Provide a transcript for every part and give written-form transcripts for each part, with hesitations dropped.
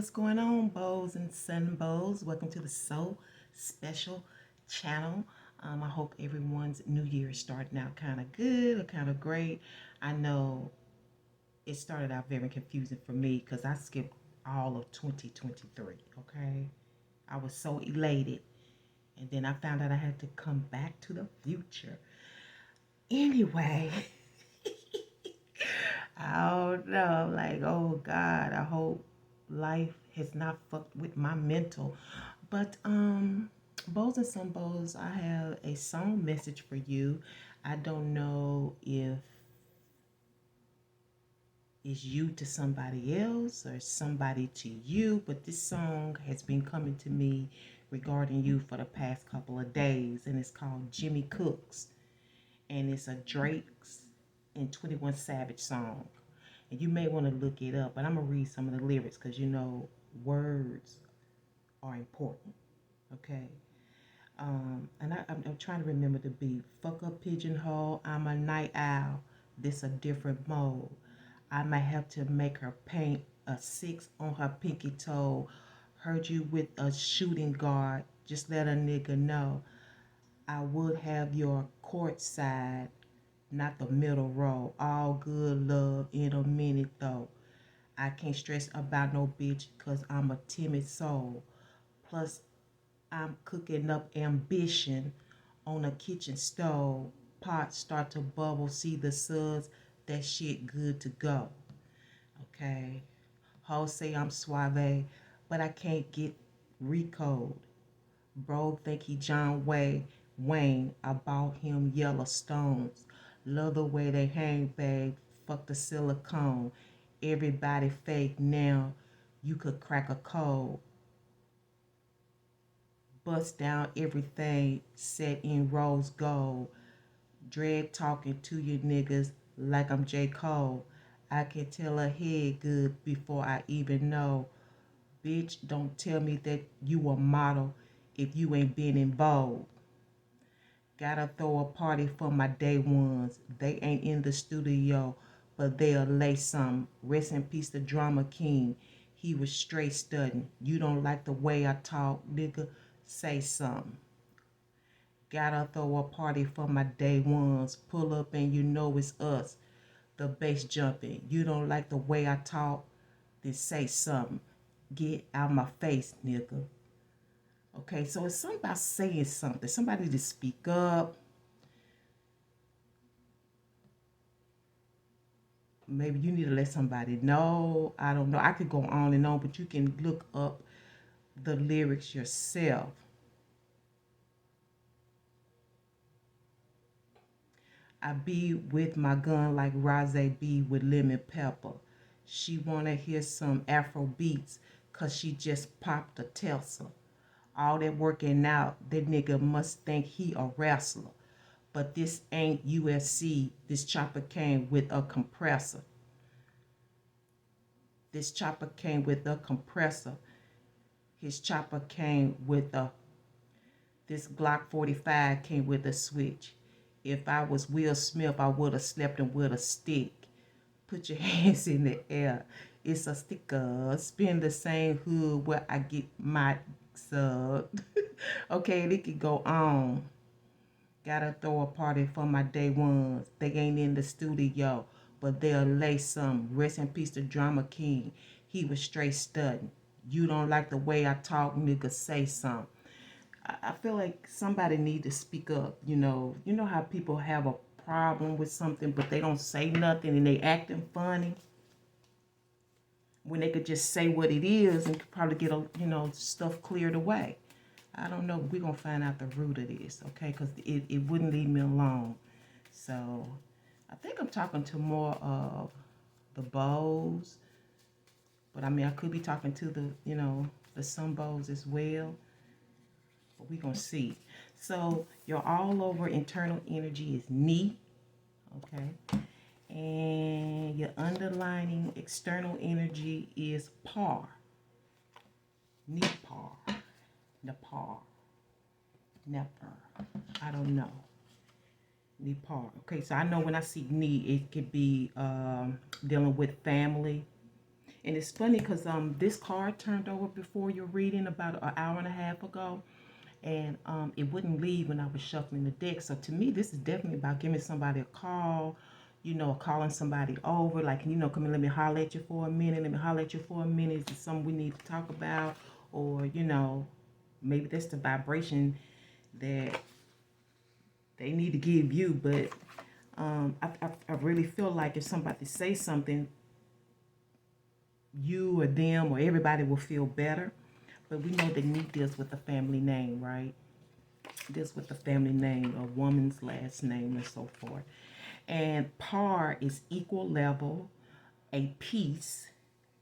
what's going on, bows and sun bows? Welcome to the So Special channel. I hope everyone's new year is starting out kind of good or kind of great. I know it started out very confusing for me because I skipped all of 2023, okay? I was so elated, and then I found out I had to come back to the future. Anyway, I don't know. Like, oh God, I hope life has not fucked with my mental. But bows and some bows, I have a song message for you. I don't know if it's you to somebody else or somebody to you, but this song has been coming to me regarding you for the past couple of days, and it's called Jimmy Cooks, and it's a Drake's and 21 Savage song. And you may want to look it up, but I'm gonna read some of the lyrics because you know words are important. Okay. I'm trying to remember the beat. Fuck a pigeonhole. I'm a night owl. This a different mode. I might have to make her paint a 6 on her pinky toe. Heard you with a shooting guard. Just let a nigga know. I would have your court side, not the middle row. All good love in a minute though. I can't stress about no bitch cause I'm a timid soul. Plus I'm cooking up ambition on a kitchen stove. Pot start to bubble, see the suds, that shit good to go. Okay. Hoes say I'm suave, but I can't get recode. Bro think he John Wayne. I bought him Yellowstones. Love the way they hang, babe. Fuck the silicone. Everybody fake now. You could crack a code. Bust down everything set in rose gold. Dread talking to you niggas like I'm J. Cole. I can tell her head good before I even know. Bitch, don't tell me that you a model if you ain't been in Vogue. Gotta throw a party for my day ones. They ain't in the studio, but they'll lay some. Rest in peace, the drama king. He was straight studying. You don't like the way I talk, nigga? Say something. Gotta throw a party for my day ones. Pull up and you know it's us. The bass jumping. You don't like the way I talk? Then say something. Get out my face, nigga. Okay, so it's something about saying something. Somebody to speak up. Maybe you need to let somebody know. I don't know. I could go on and on, but you can look up the lyrics yourself. I be with my gun like Rose be with lemon pepper. She wanna hear some Afro beats cause she just popped a Tesla. All that working out, that nigga must think he a wrestler. But this ain't UFC. This chopper came with a compressor. This chopper came with a compressor. His chopper came with a This Glock 45 came with a switch. If I was Will Smith, I would have slapped him with a stick. Put your hands in the air. It's a sticker. Spin the same hood where I get my sub. Okay, they could go on. Gotta throw a party for my day ones. They ain't in the studio, but they'll lay some. Rest in peace to Drama King. He was straight studying. You don't like the way I talk, nigga, say something. I feel like somebody need to speak up. You know how people have a problem with something, but they don't say nothing and they acting funny when they could just say what it is and could probably get stuff cleared away. I don't know. We're gonna find out the root of this, okay? Because it wouldn't leave me alone. So I think I'm talking to more of the bows, but I mean I could be talking to the sun bows as well. But we're going to see. So your all over internal energy is knee, okay? And your underlining external energy is par. Knee par. Nepar. Never. I don't know. Knee par. Okay, so I know when I see knee, it could be dealing with family. And it's funny because this card turned over before your reading about an hour and a half ago, and it wouldn't leave when I was shuffling the deck. So to me, this is definitely about giving somebody a call, calling somebody over, like, come and let me holler at you for a minute. Let me holler at you for a minute. Is there something we need to talk about? Or, maybe that's the vibration that they need to give you. But I really feel like if somebody says something, you or them or everybody will feel better. But we know that need deals with the family name, right? Deals with the family name, a woman's last name, and so forth. And par is equal level, a piece,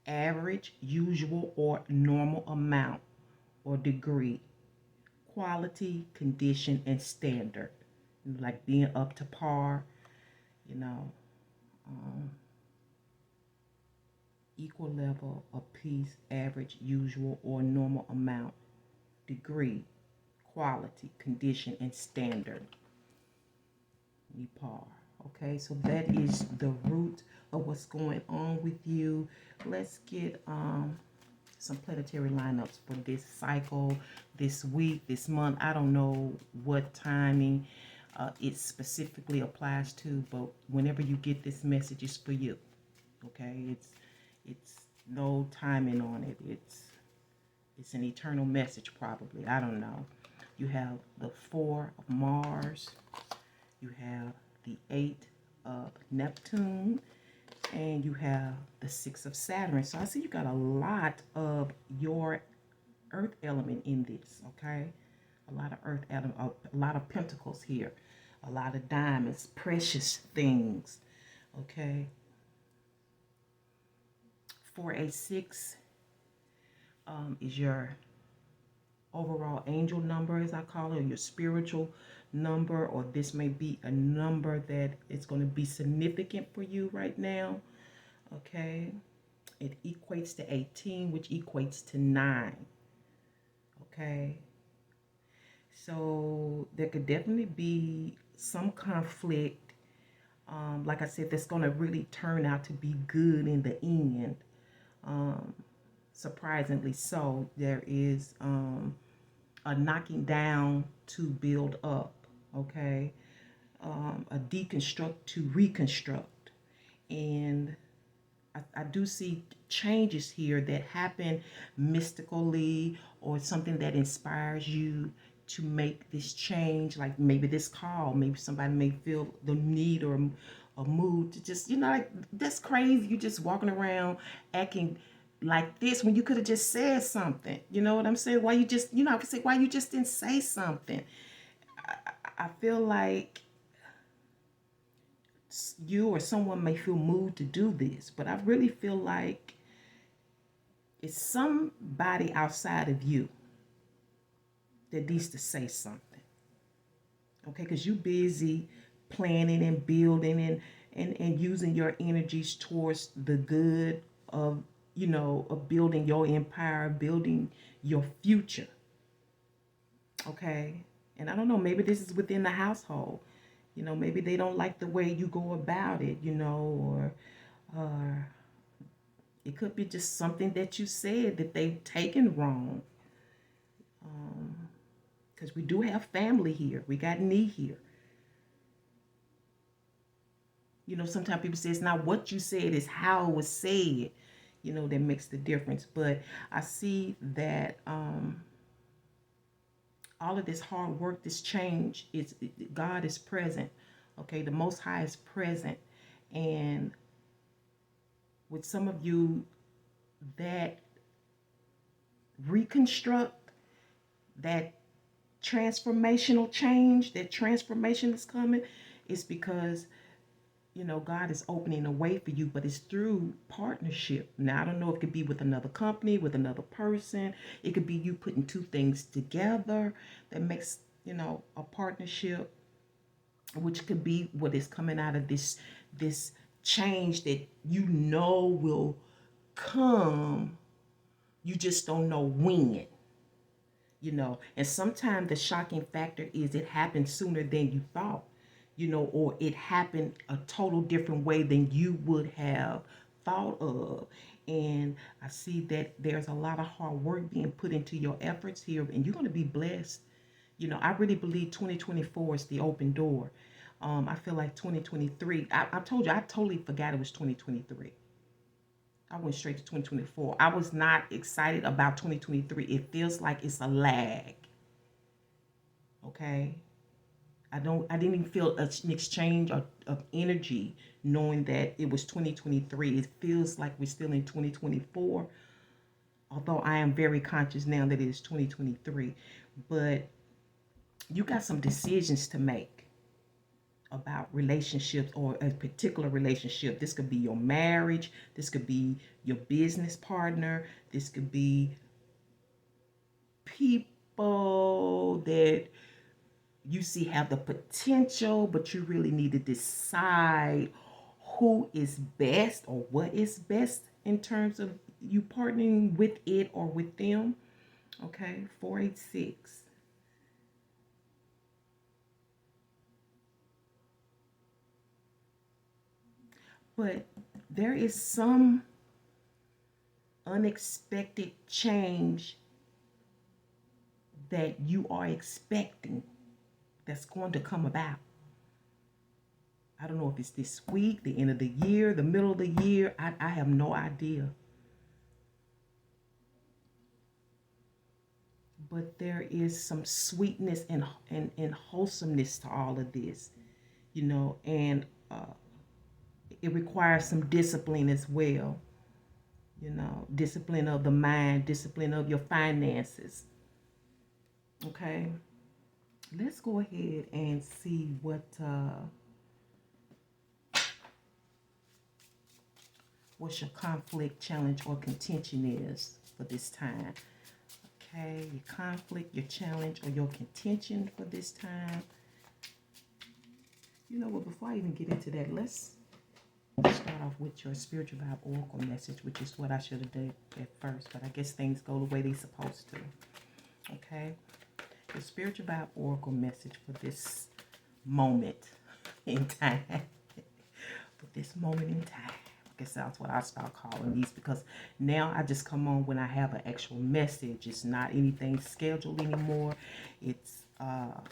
average, usual, or normal amount or degree, quality, condition, and standard. Like being up to par, you know, um, equal level, a piece, average, usual, or normal amount, degree, quality, condition, and standard. Par. Okay, so that is the root of what's going on with you. Let's get some planetary lineups for this cycle, this week, this month. I don't know what timing it specifically applies to, but whenever you get this message, it's for you. Okay, it's no timing on it. It's an eternal message, probably. I don't know. You have the 4 of Mars. You have the 8 of Neptune. And you have the 6 of Saturn. So I see you got a lot of your earth element in this, okay? A lot of earth element, a lot of pentacles here. A lot of diamonds, precious things, okay? For a 6 is your overall angel number, as I call it, or your spiritual number, or this may be a number that is going to be significant for you right now. Okay, it equates to 18, which equates to 9. Okay, so there could definitely be some conflict, like I said, that's going to really turn out to be good in the end. Surprisingly so. There is a knocking down to build up, okay? A deconstruct to reconstruct. And I do see changes here that happen mystically, or something that inspires you to make this change. Like maybe this call, maybe somebody may feel the need or a mood to just, like, that's crazy. You just walking around acting like this when you could have just said something. You know what I'm saying? Why you just, I could say, why you just didn't say something? I feel like you or someone may feel moved to do this, but I really feel like it's somebody outside of you that needs to say something. Okay, because you're busy planning and building and using your energies towards the good of, of building your empire, building your future. Okay, and I don't know, maybe this is within the household. Maybe they don't like the way you go about it, or it could be just something that you said that they've taken wrong. Because we do have family here. We got knee here. Sometimes people say it's not what you said, it's how it was said, that makes the difference. But I see that all of this hard work, this change, God is present. Okay, the Most High is present. And with some of you, that reconstruct, that transformational change, that transformation is coming, is because God is opening a way for you, but it's through partnership. Now, I don't know if it could be with another company, with another person. It could be you putting two things together that makes, a partnership, which could be what is coming out of this change that will come. You just don't know when. And sometimes the shocking factor is it happened sooner than you thought. Or it happened a total different way than you would have thought of. And I see that there's a lot of hard work being put into your efforts here, and you're going to be blessed. I really believe 2024 is the open door. I feel like 2023, I told you, I totally forgot it was 2023. I went straight to 2024. I was not excited about 2023. It feels like it's a lag. Okay? I didn't even feel an exchange of energy knowing that it was 2023. It feels like we're still in 2024. Although I am very conscious now that it is 2023. But you got some decisions to make about relationships, or a particular relationship. This could be your marriage, this could be your business partner, this could be people that you see have the potential, but you really need to decide who is best or what is best in terms of you partnering with it or with them. Okay, 486. But there is some unexpected change that you are expecting that's going to come about. I don't know if it's this week, the end of the year, the middle of the year. I have no idea. But there is some sweetness and wholesomeness to all of this, and it requires some discipline as well. Discipline of the mind, discipline of your finances. Okay, let's go ahead and see what your conflict, challenge, or contention is for this time. Okay, your conflict, your challenge, or your contention for this time. You know what, before I even get into that, let's start off with your spiritual vibe oracle message, which is what I should have done at first, but I guess things go the way they're supposed to. Okay, the spiritual vibe oracle message for this moment in time. For this moment in time. I guess that's what I start calling these, because now I just come on when I have an actual message. It's not anything scheduled anymore. It's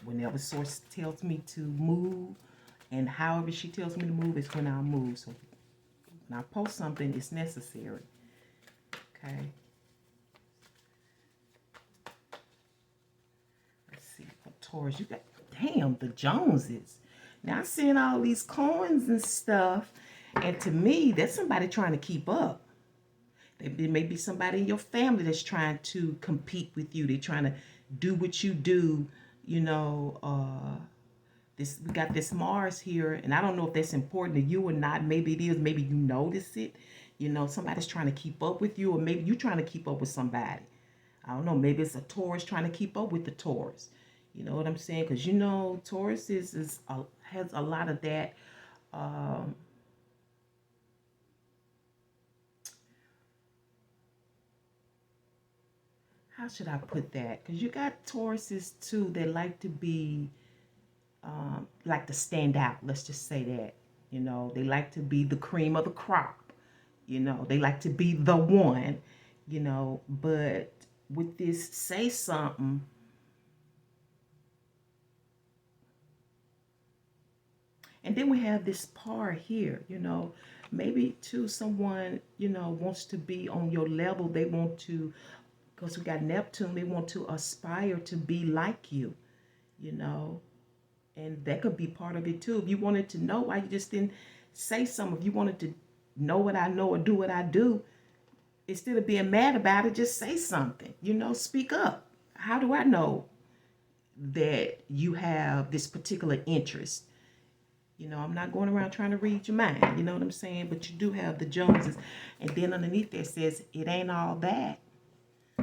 whenever source tells me to move, and however she tells me to move is when I move. So when I post something, it's necessary. Okay. Let's see, for Taurus, you got, damn, the Joneses. Now I'm seeing all these coins and stuff, and to me, that's somebody trying to keep up. There may be somebody in your family that's trying to compete with you. They're trying to do what you do. We got this Mars here, and I don't know if that's important to you or not. Maybe it is. Maybe you notice it. Somebody's trying to keep up with you, or maybe you're trying to keep up with somebody. I don't know. Maybe it's a Taurus trying to keep up with the Taurus. You know what I'm saying? Because Taurus has a lot of that. How should I put that? Because you got Tauruses too that like to be, like to stand out. Let's just say that. They like to be the cream of the crop. They like to be the one. But with this say something, and then we have this part here, maybe too someone, wants to be on your level. They want to, because we got Neptune, they want to aspire to be like you, and that could be part of it too. If you wanted to know why you just didn't say something, if you wanted to know what I know or do what I do, instead of being mad about it, just say something, speak up. How do I know that you have this particular interest? I'm not going around trying to read your mind, you know what I'm saying? But you do have the Joneses. And then underneath there says, it ain't all that,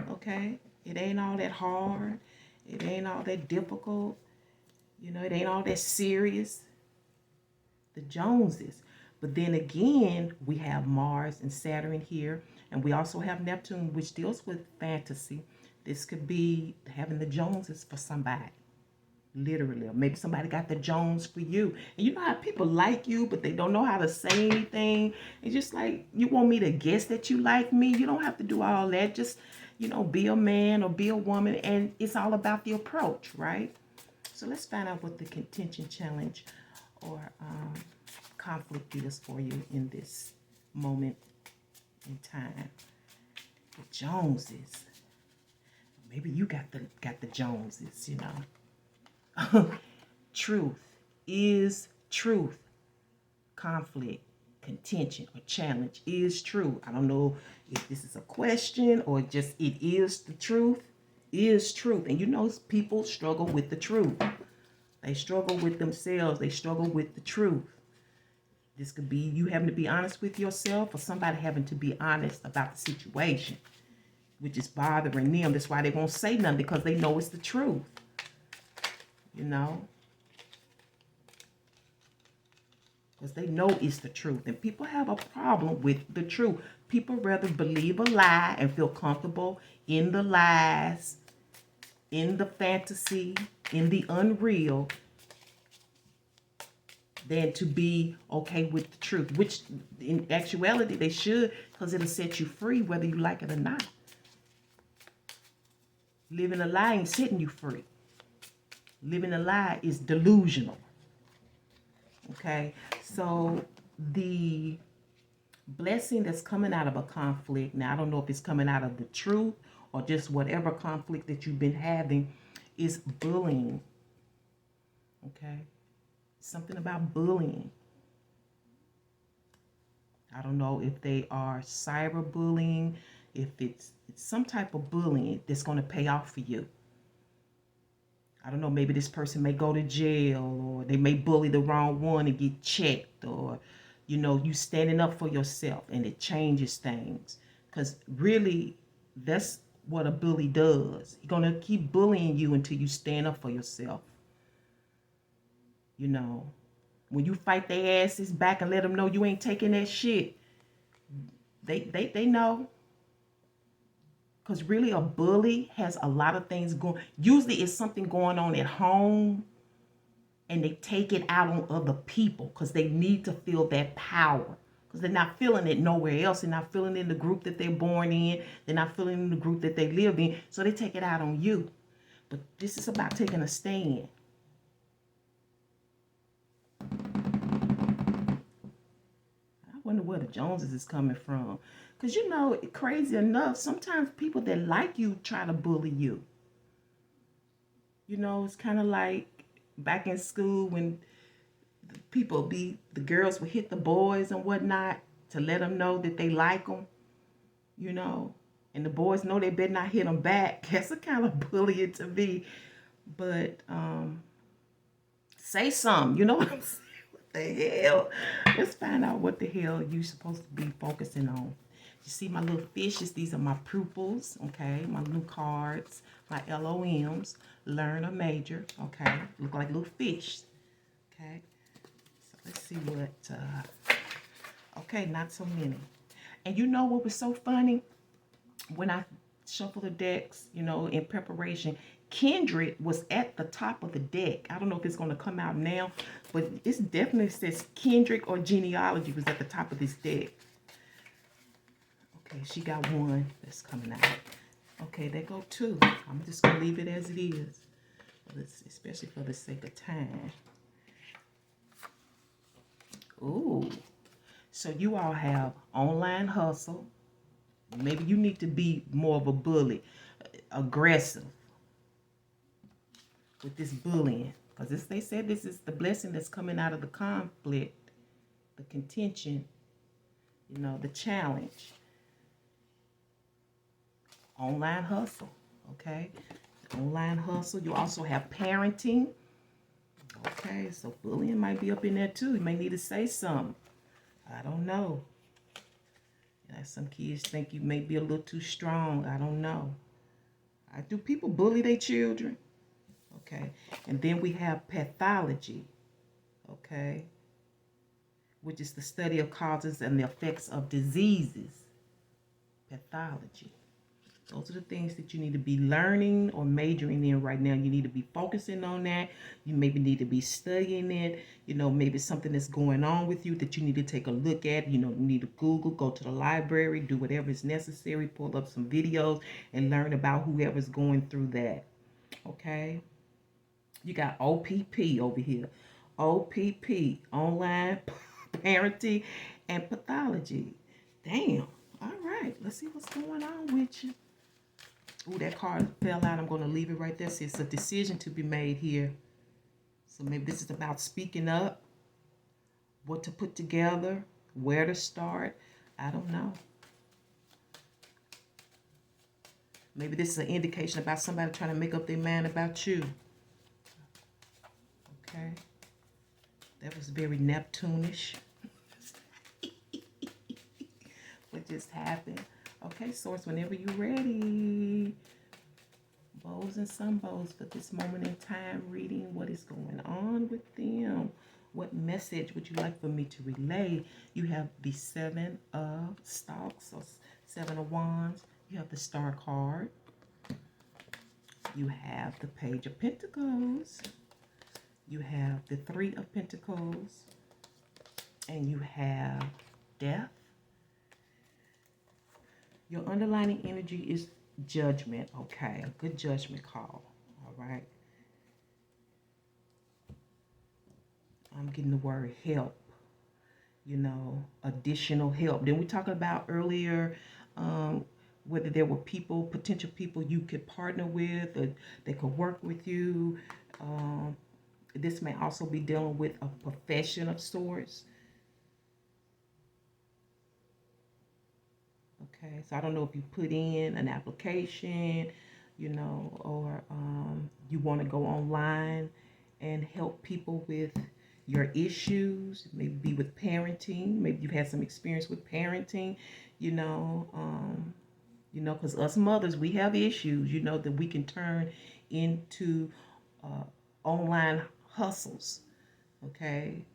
okay? It ain't all that hard. It ain't all that difficult. It ain't all that serious. The Joneses. But then again, we have Mars and Saturn here. And we also have Neptune, which deals with fantasy. This could be having the Joneses for somebody. Literally. Or maybe somebody got the Jones for you. And you know how people like you, but they don't know how to say anything. It's just like, you want me to guess that you like me? You don't have to do all that. Just, be a man or be a woman. And it's all about the approach, right? So let's find out what the contention challenge or conflict is for you in this moment in time. The Joneses. Maybe you got the Joneses, Truth is truth. Conflict, contention, or challenge is true. I don't know if this is a question or just it is the truth. Is truth. And people struggle with the truth. They struggle with themselves. They struggle with the truth. This could be you having to be honest with yourself or somebody having to be honest about the situation, which is bothering them. That's why they won't say nothing, because they know it's the truth. Because they know it's the truth. And people have a problem with the truth. People rather believe a lie and feel comfortable in the lies, in the fantasy, in the unreal, than to be okay with the truth. Which, in actuality, they should, because it'll set you free whether you like it or not. Living a lie ain't setting you free. Living a lie is delusional. Okay, so the blessing that's coming out of a conflict, now I don't know if it's coming out of the truth or just whatever conflict that you've been having, is bullying. Okay, something about bullying. I don't know if they are cyberbullying, if it's some type of bullying that's going to pay off for you. I don't know, maybe this person may go to jail, or they may bully the wrong one and get checked, or, you standing up for yourself and it changes things. Because really, that's what a bully does. He's going to keep bullying you until you stand up for yourself. When you fight their asses back and let them know you ain't taking that shit, they know. Because really, a bully has a lot of things going. Usually it's something going on at home, and they take it out on other people because they need to feel that power. Because they're not feeling it nowhere else. They're not feeling it in the group that they're born in. They're not feeling it in the group that they live in. So they take it out on you. But this is about taking a stand. I wonder where the Joneses is coming from. Because, crazy enough, sometimes people that like you try to bully you. It's kind of like back in school when the girls would hit the boys and whatnot to let them know that they like them, and the boys know they better not hit them back. That's a kind of bullying to me. But say something, you know what I'm saying? What the hell? Let's find out what the hell you're supposed to be focusing on. You see my little fishes? These are my pupils, okay? My little cards, my LOMs, learn a major, okay? Look like little fish, okay? So let's see what, okay, not so many. And you know what was so funny? When I shuffled the decks, in preparation, Kindred was at the top of the deck. I don't know if it's going to come out now, but it definitely says Kindred or Genealogy was at the top of this deck. Okay, she got one that's coming out. Okay, there go two. I'm just going to leave it as it is, especially for the sake of time. Ooh, so you all have online hustle. Maybe you need to be more of a bully, aggressive with this bullying. Because they said this is the blessing that's coming out of the conflict, the contention, the challenge. Online hustle, okay? Online hustle. You also have parenting. Okay, so bullying might be up in there too. You may need to say something. I don't know. Some kids think you may be a little too strong. I don't know. Do people bully their children? Okay. And then we have pathology. Okay. Which is the study of causes and the effects of diseases. Pathology. Those are the things that you need to be learning or majoring in right now. You need to be focusing on that. You maybe need to be studying it. You know, maybe something that's going on with you that you need to take a look at. You know, you need to Google, go to the library, do whatever is necessary, pull up some videos and learn about whoever's going through that. Okay? You got OPP over here. OPP, online parenting and pathology. Damn. All right. Let's see what's going on with you. Ooh, that card fell out. I'm going to leave it right there. See, it's a decision to be made here. So maybe this is about speaking up, what to put together, where to start. I don't know. Maybe this is an indication about somebody trying to make up their mind about you. Okay. That was very Neptune-ish. What just happened? Okay, Source, whenever you're ready. Bows and some bows for this moment in time reading. What is going on with them? What message would you like for me to relay? You have the Seven of Stalks, or Seven of Wands. You have the Star card. You have the Page of Pentacles. You have the Three of Pentacles. And you have Death. Your underlying energy is Judgment. Okay, a good judgment call. All right. I'm getting the word help. You know, additional help. Then we talked about earlier whether there were people, potential people you could partner with or they could work with you. This may also be dealing with a profession of sorts. Okay, so I don't know if you put in an application, you know, or you want to go online and help people with your issues, maybe with parenting. Maybe you've had some experience with parenting, you know, because us mothers, we have issues, you know, that we can turn into online hustles. Okay,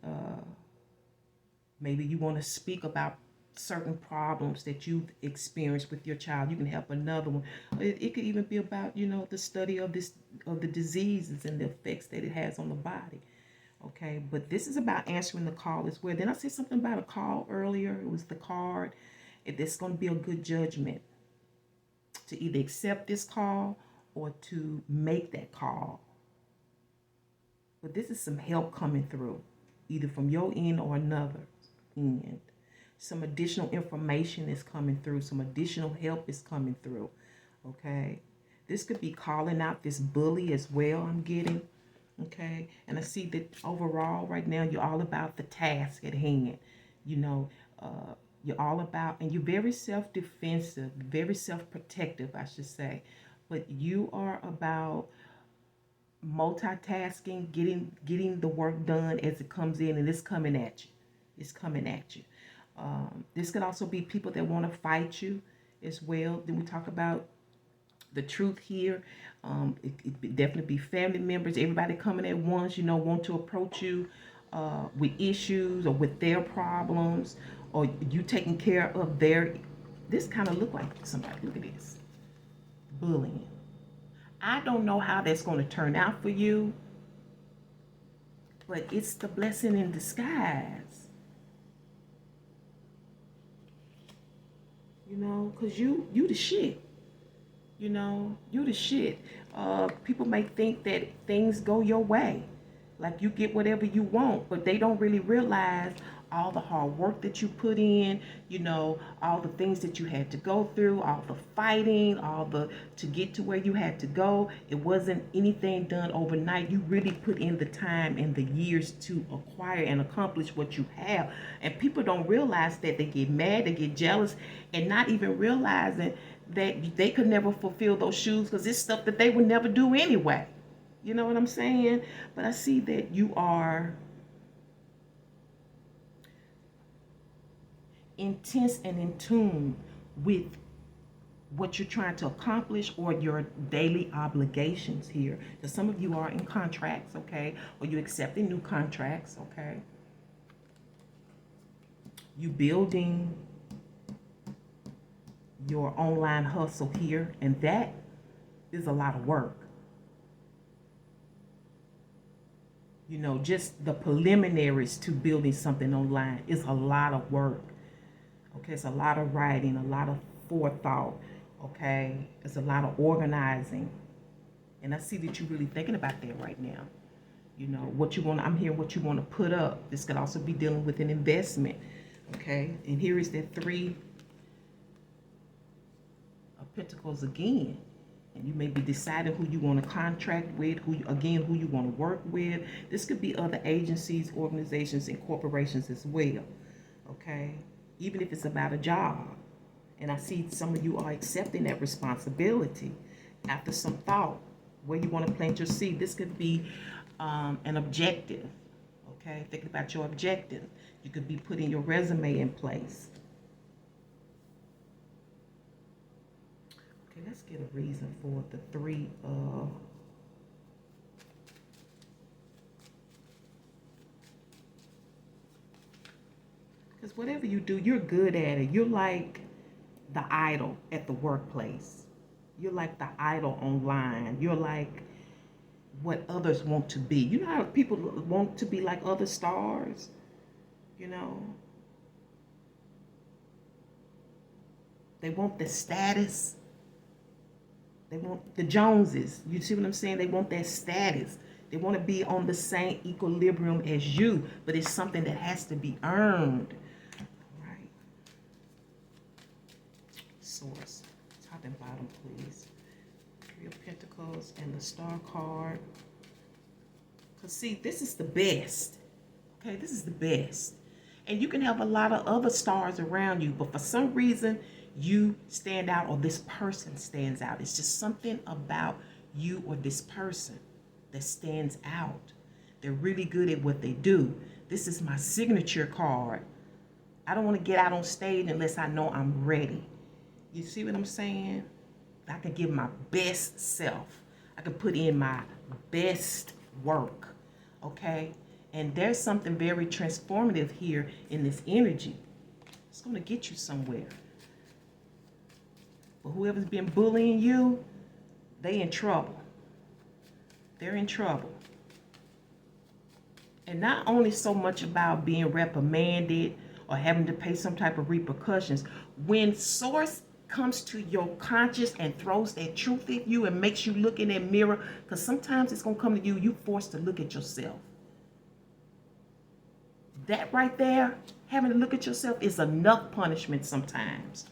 maybe you want to speak about certain problems that you've experienced with your child. You can help another one. It could even be about, you know, the study of the diseases and the effects that it has on the body. Okay, but this is about answering the call as well. Then I said something about a call earlier. It was the card. It's going to be a good judgment to either accept this call or to make that call. But this is some help coming through, either from your end or another end. Some additional information is coming through. Some additional help is coming through. Okay. This could be calling out this bully as well, I'm getting. Okay. And I see that overall right now, you're all about the task at hand. You know, you're all about, and you're very self-defensive, very self-protective, I should say. But you are about multitasking, getting the work done as it comes in, and it's coming at you. It's coming at you. This could also be people that want to fight you as well. Then we talk about the truth here. It definitely be family members, everybody coming at once, you know, want to approach you with issues or with their problems, or you taking care of their. This kind of look like somebody. Look at this. Bullying. I don't know how that's going to turn out for you, but it's the blessing in disguise. You know, because you the shit. You know, you the shit. People may think that things go your way. Like you get whatever you want, but they don't really realize all the hard work that you put in, you know, all the things that you had to go through, all the fighting, to get to where you had to go. It wasn't anything done overnight. You really put in the time and the years to acquire and accomplish what you have. And people don't realize that. They get mad, they get jealous, and not even realizing that they could never fulfill those shoes because it's stuff that they would never do anyway. You know what I'm saying? But I see that you are intense and in tune with what you're trying to accomplish or your daily obligations here. Because some of you are in contracts, okay? Or you accepting new contracts, okay? You building your online hustle here, and that is a lot of work. You know, just the preliminaries to building something online is a lot of work. Okay, it's a lot of writing, a lot of forethought. Okay, it's a lot of organizing. And I see that you're really thinking about that right now. You know, what you want, I'm hearing what you want to put up. This could also be dealing with an investment. Okay, and here is that Three of Pentacles again. And you may be deciding who you want to contract with, who you want to work with. This could be other agencies, organizations, and corporations as well. Okay, even if it's about a job. And I see some of you are accepting that responsibility after some thought where you want to plant your seed. This could be an objective. Okay, think about your objective. You could be putting your resume in place. Okay, let's get a reason for the Three of because whatever you do, you're good at it. You're like the idol at the workplace. You're like the idol online. You're like what others want to be. You know how people want to be like other stars? You know? They want the status. They want the Joneses. You see what I'm saying? They want that status. They want to be on the same equilibrium as you, but it's something that has to be earned. All right. Source. Top and bottom, please. Three of Pentacles and the Star card. Because, see, this is the best. Okay, this is the best. And you can have a lot of other stars around you, but for some reason, you stand out or this person stands out. It's just something about you or this person that stands out. They're really good at what they do. This is my signature card. I don't want to get out on stage unless I know I'm ready. You see what I'm saying? I can give my best self. I can put in my best work. Okay? And there's something very transformative here in this energy. It's going to get you somewhere. But whoever's been bullying you, they in trouble. They're in trouble. And not only so much about being reprimanded or having to pay some type of repercussions. When Source comes to your conscious and throws that truth at you and makes you look in that mirror, because sometimes it's going to come to you, you're forced to look at yourself. That right there, having to look at yourself is enough punishment sometimes.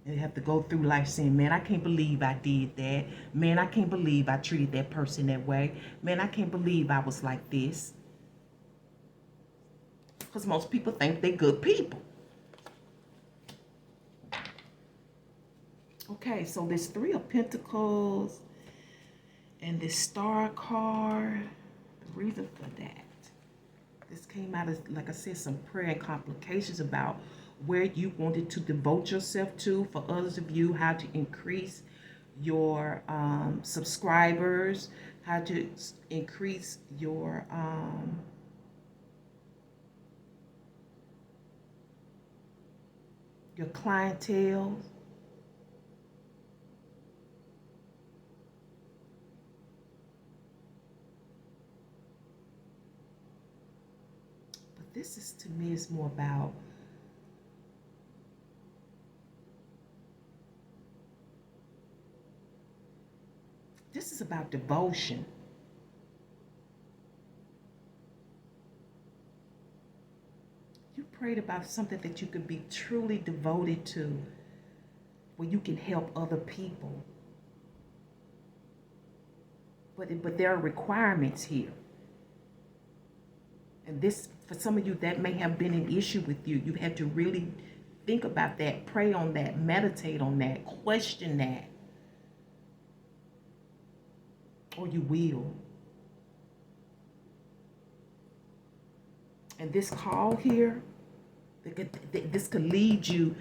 And you have to go through life saying, man, I can't believe I did that. Man, I can't believe I treated that person that way. Man, I can't believe I was like this. Because most people think they're good people. Okay, so this Three of Pentacles and this Star card, the reason for that. This came out as, like I said, some prayer and complications about where you wanted to devote yourself to. For others of you, how to increase your subscribers, how to increase your clientele. But this is, to me, is more about this is about devotion. You prayed about something that you could be truly devoted to, where you can help other people. But there are requirements here. And this, for some of you, that may have been an issue with you. You had to really think about that, pray on that, meditate on that, question that. Or you will. And this call here, this could lead you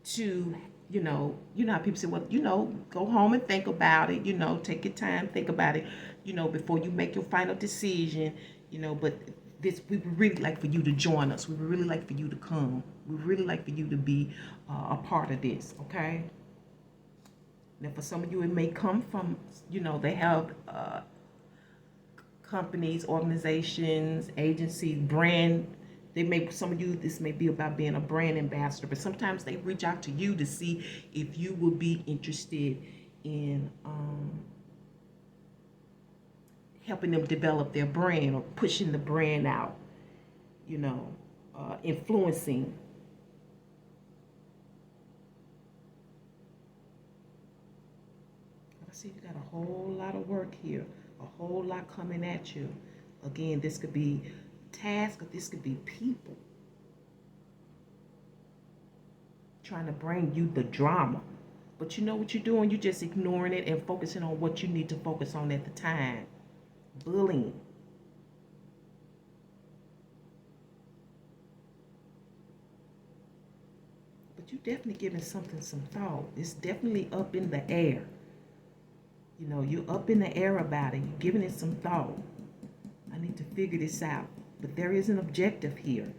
to, you know how people say, well, go home and think about it, take your time, think about it, before you make your final decision. But this, we would really like for you to join us. We would really like for you to come. We would really like for you to be a part of this, okay? Now, for some of you, it may come from, they have companies, organizations, agencies, brand. Some of you, this may be about being a brand ambassador, but sometimes they reach out to you to see if you will be interested in helping them develop their brand or pushing the brand out, influencing. I see you got a whole lot of work here, a whole lot coming at you. Again, this could be tasks, or this could be people trying to bring you the drama. But you know what you're doing? You're just ignoring it and focusing on what you need to focus on at the time. Bullying. But you're definitely giving something some thought. It's definitely up in the air. You're up in the air about it. You're giving it some thought. I need to figure this out. But there is an objective here.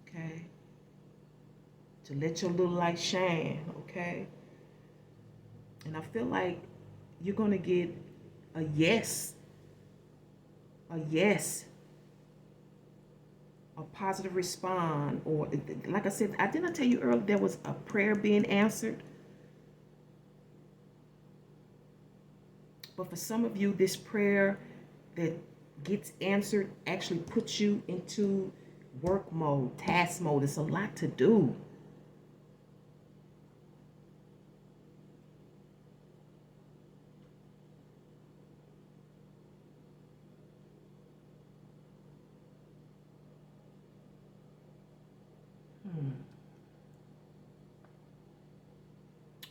Okay? To let your little light shine. Okay? And I feel like you're going to get a yes. A yes. A positive response. Or, like I said, didn't I tell you earlier there was a prayer being answered? But for some of you, this prayer that gets answered actually puts you into work mode, task mode. It's a lot to do.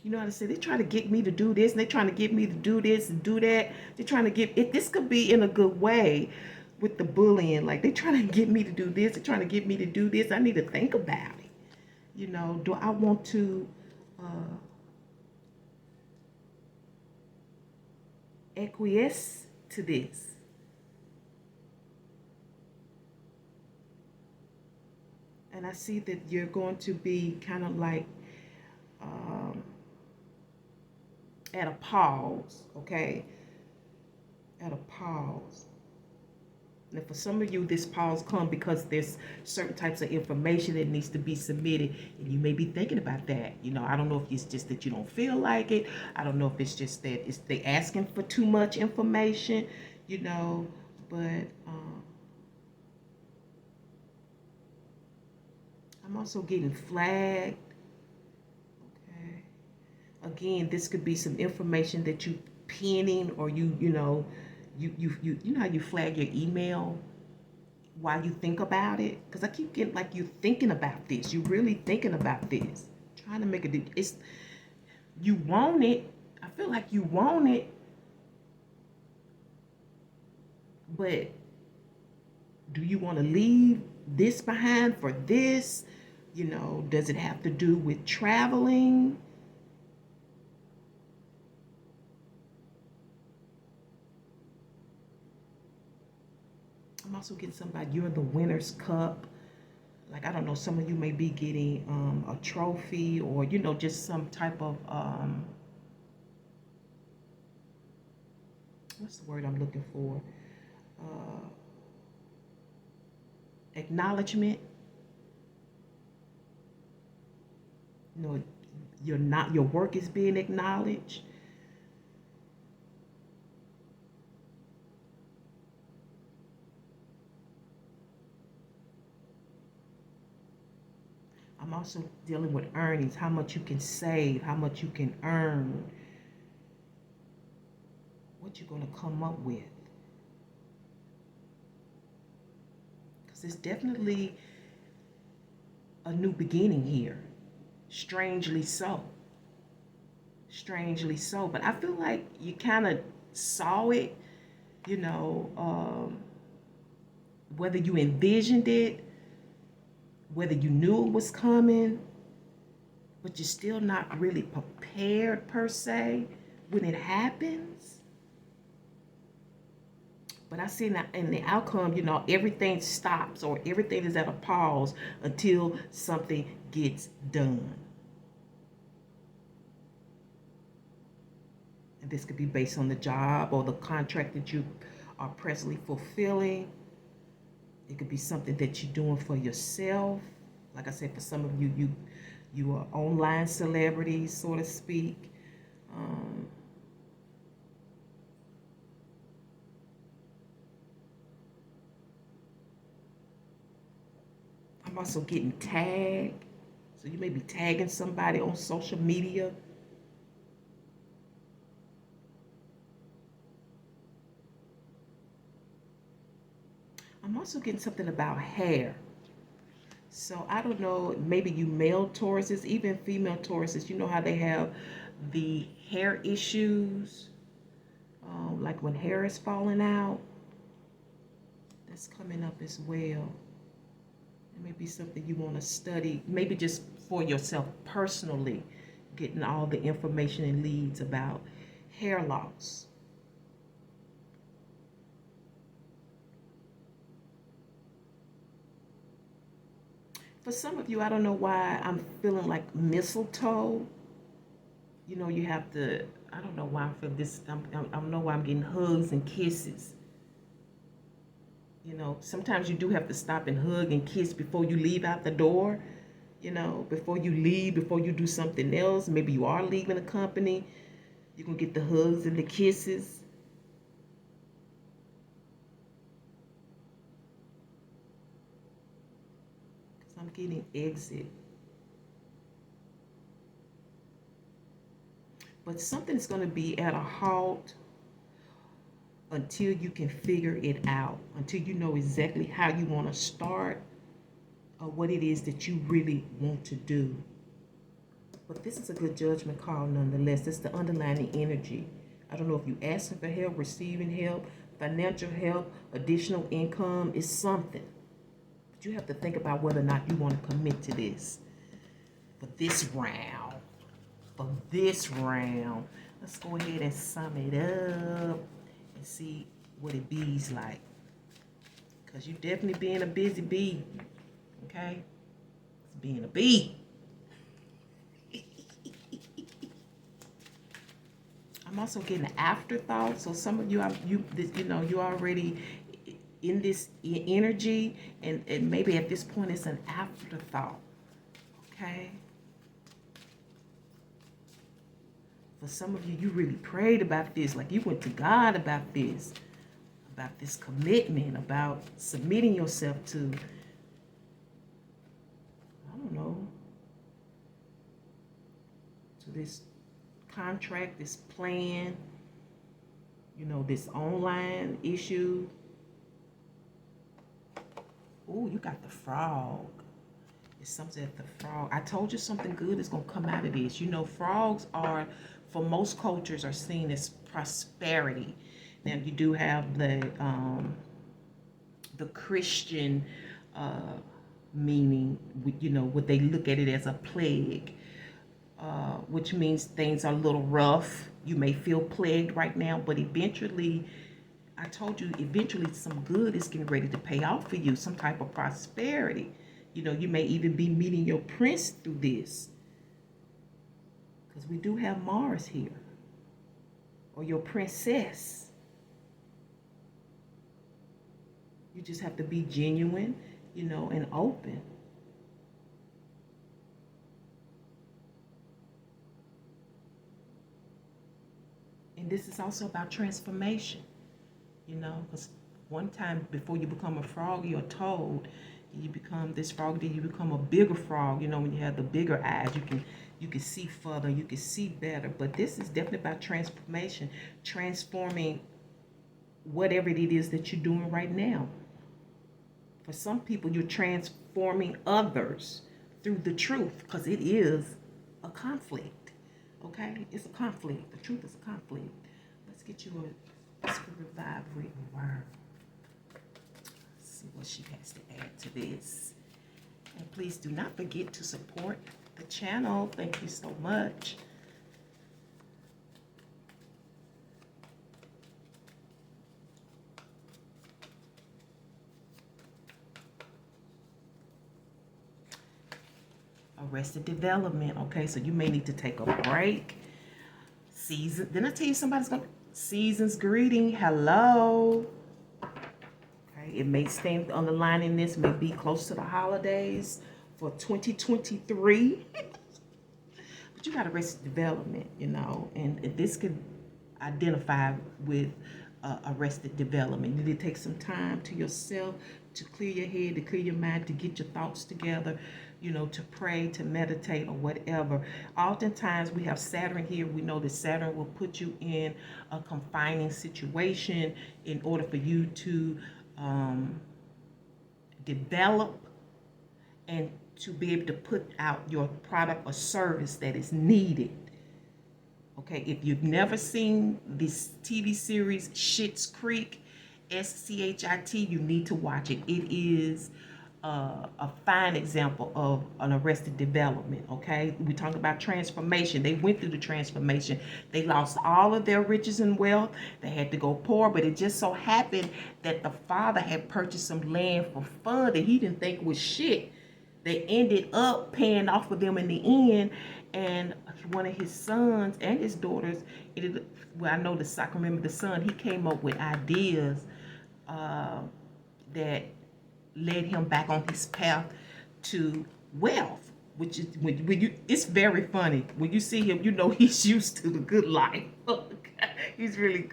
You know how to say, they're trying to get me to do this, and they're trying to get me to do this and do that. They're trying to get it. This could be in a good way with the bullying. Like, they're trying to get me to do this. They're trying to get me to do this. I need to think about it. Do I want to acquiesce to this? And I see that you're going to be kind of like at a pause, okay? At a pause. And for some of you, this pause comes because there's certain types of information that needs to be submitted, and you may be thinking about that. I don't know if it's just that you don't feel like it. I don't know if it's just that they asking for too much information, but I'm also getting flagged. Again, this could be some information that you penning, or you know how you flag your email while you think about it. Because I keep getting like you thinking about this. You really thinking about this. Trying to make it. You want it. I feel like you want it, but do you want to leave this behind for this? Does it have to do with traveling? I'm also getting somebody, you're the winner's cup. Like, I don't know, some of you may be getting a trophy, or, just some type of, what's the word I'm looking for? Acknowledgement. Your work is being acknowledged. I'm also dealing with earnings, how much you can save, how much you can earn, what you're going to come up with. Because it's definitely a new beginning here. Strangely so. Strangely so. But I feel like you kind of saw it, whether you envisioned it, whether you knew it was coming, but you're still not really prepared per se when it happens. But I see in the outcome, everything stops or everything is at a pause until something gets done. And this could be based on the job or the contract that you are presently fulfilling. It could be something that you're doing for yourself. Like I said, for some of you, you are online celebrities, so to speak. I'm also getting tagged. So you may be tagging somebody on social media. I'm also getting something about hair. So I don't know, maybe you male Tauruses, even female Tauruses, you know how they have the hair issues, like when hair is falling out. That's coming up as well. It may be something you want to study, maybe just for yourself personally, getting all the information and leads about hair loss. For some of you, I don't know why I'm feeling like mistletoe. You have to, I don't know why I feel this, I don't know why I'm getting hugs and kisses. Sometimes you do have to stop and hug and kiss before you leave out the door. Before you leave, before you do something else. Maybe you are leaving a company. You can get the hugs and the kisses. Because I'm getting exit. But something's going to be at a halt until you can figure it out, until you know exactly how you want to start or what it is that you really want to do. But this is a good judgment call nonetheless. It's the underlying energy. I don't know if you're asking for help, receiving help, financial help, additional income is something. But you have to think about whether or not you want to commit to this. For this round, let's go ahead and sum it up and see what it be's like. Because you definitely being a busy bee. Okay? It's being a bee. I'm also getting an afterthought. So some of you, you're already in this energy, and maybe at this point it's an afterthought. Okay? For some of you, you really prayed about this. Like you went to God about this commitment, about submitting yourself to, I don't know, to this contract, this plan, this online issue. Oh, you got the frog. It's something that the frog. I told you something good is going to come out of this. Frogs are, for most cultures, are seen as prosperity. Now, you do have the Christian meaning, what they look at it as a plague, which means things are a little rough. You may feel plagued right now, but eventually, I told you, eventually some good is getting ready to pay off for you, some type of prosperity. You may even be meeting your prince through this. Because we do have Mars here. Or your princess. You just have to be genuine, and open. And this is also about transformation, because one time before you become a frog, you're told you become this frog, then you become a bigger frog. When you have the bigger eyes, you can see further, you can see better. But this is definitely about transformation, transforming whatever it is that you're doing right now. For some people, you're transforming others through the truth, because it is a conflict. Okay? It's a conflict. The truth is a conflict. Let's get you a spirit vibrating word. Let's see what she has to add to this. And please do not forget to support the channel. Thank you so much. Arrested Development. Okay, so you may need to take a break. Season. Didn't I tell you somebody's gonna season's greeting? Hello. Okay, it may stand underlining this may be close to the holidays for 2023. But you got Arrested Development, you know, and this could identify with Arrested Development. You need to take some time to yourself to clear your head, to clear your mind, to get your thoughts together, you know, to pray, to meditate, or whatever. Oftentimes we have Saturn here. We know that Saturn will put you in a confining situation in order for you to develop and to be able to put out your product or service that is needed. Okay, if you've never seen this TV series Schitt's Creek, SCHIT, you need to watch it. It is a fine example of an Arrested Development. Okay, we talk about transformation. They went through the transformation. They lost all of their riches and wealth. They had to go poor, but it just so happened that the father had purchased some land for fun that he didn't think was shit. They ended up paying off for them in the end, and one of his sons and his daughters, I know I can remember the son, he came up with ideas that led him back on his path to wealth, which is it's very funny. When you see him, you know he's used to the good life. He's really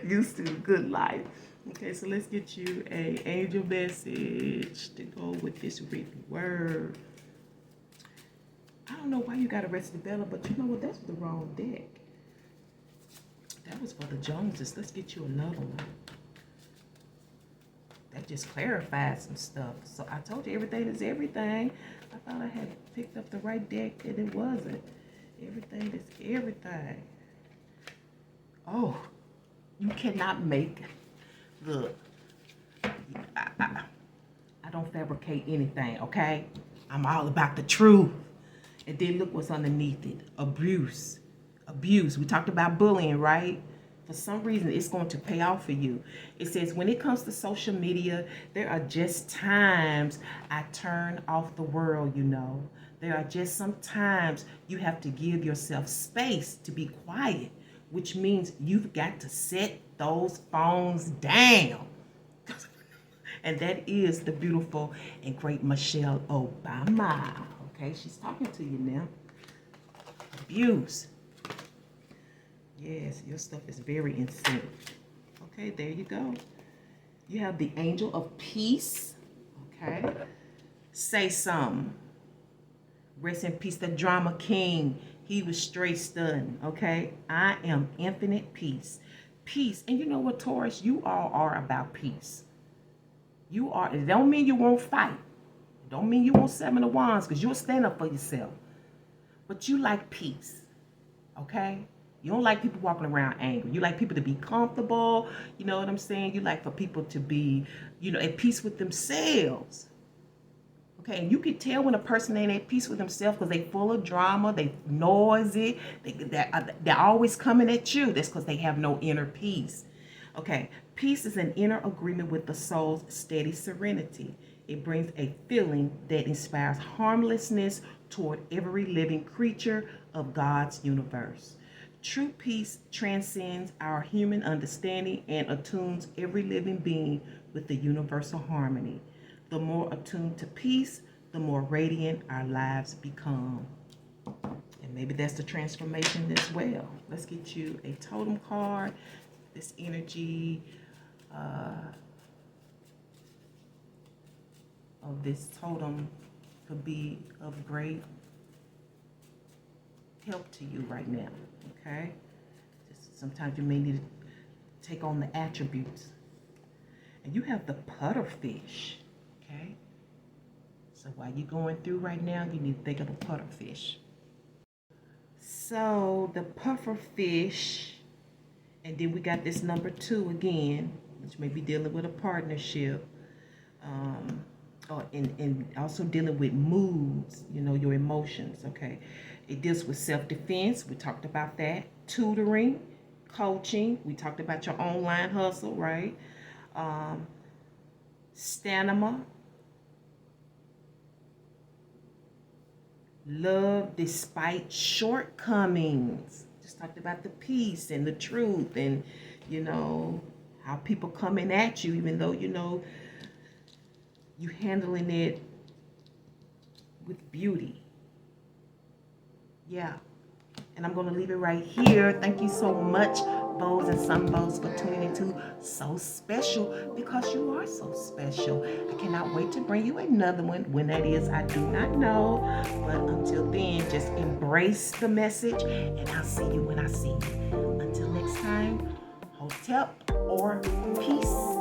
used to the good life. Okay, so let's get you an angel message to go with this written word. I don't know why you got Arrested Development, but you know what? That's the wrong deck. That was for the Joneses. Let's get you another one. That just clarified some stuff. So I told you everything is everything. I thought I had picked up the right deck, and it wasn't. Everything is everything. Oh, you cannot make... Look, I don't fabricate anything, okay? I'm all about the truth. And then look what's underneath it. Abuse. We talked about bullying, right? For some reason, it's going to pay off for you. It says, when it comes to social media, there are just times I turn off the world, you know. There are just some times you have to give yourself space to be quiet, which means you've got to set those phones down. And that is the beautiful and great Michelle Obama. Okay, she's talking to you now. Abuse. Yes, your stuff is very in sync. Okay, there you go. You have the angel of peace. Okay. Say something. Rest in peace, the drama king. He was straight stunned. Okay. I am infinite peace. Peace. And you know what, Taurus? You all are about peace. You are. It don't mean you won't fight. It don't mean you won't 7 of Wands, because you'll stand up for yourself. But you like peace. Okay? You don't like people walking around angry. You like people to be comfortable. You know what I'm saying? You like for people to be, you know, at peace with themselves. Okay, and you can tell when a person ain't at peace with themselves because they full of drama, they noisy, they're always coming at you. That's because they have no inner peace. Okay, peace is an inner agreement with the soul's steady serenity. It brings a feeling that inspires harmlessness toward every living creature of God's universe. True peace transcends our human understanding and attunes every living being with the universal harmony. The more attuned to peace, the more radiant our lives become. And maybe that's the transformation as well. Let's get you a totem card. This energy of this totem could be of great help to you right now. Okay? Sometimes you may need to take on the attributes. And you have the pufferfish. Okay? So while you're going through right now, you need to think of the pufferfish. So the pufferfish, and then we got this number 2 again, which may be dealing with a partnership. And also dealing with moods, you know, your emotions, okay? It deals with self-defense. We talked about that. Tutoring, coaching. We talked about your online hustle, right? Stamina. Love despite shortcomings. Just talked about the peace and the truth, and you know how people coming at you, even though you handling it with beauty. Yeah. And I'm going to leave it right here. Thank you so much, bows and sunbows, for tuning into So Special, because you are so special. I cannot wait to bring you another one. When that is, I do not know. But until then, just embrace the message, and I'll see you when I see you. Until next time, hotep or peace.